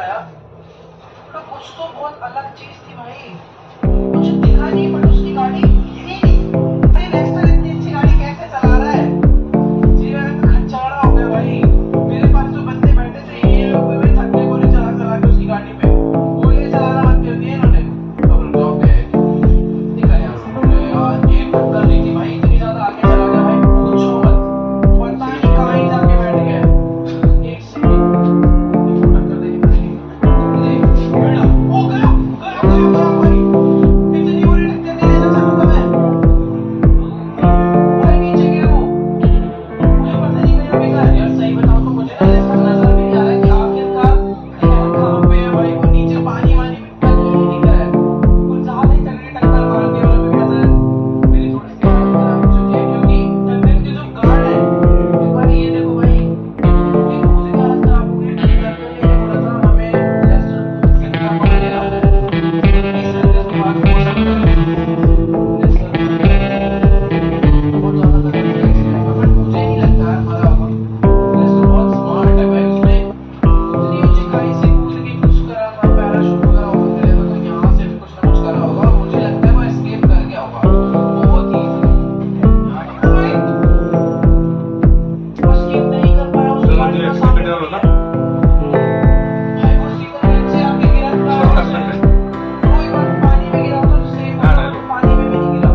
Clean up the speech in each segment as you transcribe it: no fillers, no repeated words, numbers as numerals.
आया तो कुछ तो बहुत अलग चीज थी भाई। मुझे दिखा नहीं पर उसकी गाड़ी गिरी नहीं। अरे नेक्स्ट इतनी अच्छी गाड़ी कैसे चला रहा है जी। मैंने तो खच्चड़ा हो गया भाई। मेरे पास जो बंदे बैठे थे ये लोग भी थकने को नहीं चला चला के उसकी गाड़ी पे वो ये चलाना बंद कर दिया इन्होंने। अब रुक जाओ गए निकल यहाँ से यार। ये टक्कर नहीं थी भाई इतनी ज्यादा आगे चला गया भाई पूछो मत। पता नहीं कहाँ ही जाके बैठ गया। एक सेकंड टक्कर देनी पड़ेगी। ओ गया भाई इतनी बुरी टक्कर देने से चाहता मैं भाई नीचे गिरा वो। मुझे पता नहीं मेरा बेकार यार। सही बताओ तो मुझे ना ऐसा नजर भी नहीं आ रहा है कि आखिरकार कहाँ पे है भाई वो। नीचे पानी वानी भी नहीं दिख रहा है। कुछ ज्यादा ही तगड़ी टक्कर मार दी और अभी कहता है मेरी थोड़ी सी खराब हो चुकी है क्योंकि टक्कर के जो गार्ड है एक बार ये देखो भाई ये खुद ही हालत खराब हो गई। टक्कर के लिए थोड़ा सा हमें लेस्टर से क्या पकड़ लेना होगा। इस सर्विस के बाद हो सकता है लेस्टर बहुत ज्यादा तगड़ा एक्सीडेंट हुआ बट मुझे नहीं लगता है मरा होगा। लेस्टर बहुत स्मार्ट है भाई। उसने इतनी ऊंचाई से कूद के कुछ करा था पैराशूट वगैरह ओपन करा था तो यहाँ से भी कुछ ना कुछ करा होगा। मुझे लगता है वो एस्केप कर गया होगा बहुत ही भाई। वो एस्केप नहीं कर पाया उसकी गाड़ी का सामने भाई वो सीधा नीचे आके गिरा था। वो एक बार पानी में गिरा था तो सेफ था वो पानी में भी नहीं गिरा।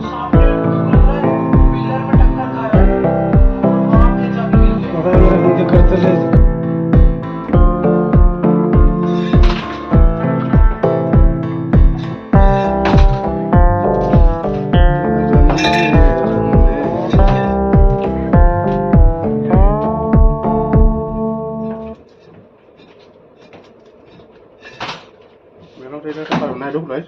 सामने पिलर में टक्कर खाया वहां पे जाके गिर गया। Meron tayo na kaparoon na doon, guys.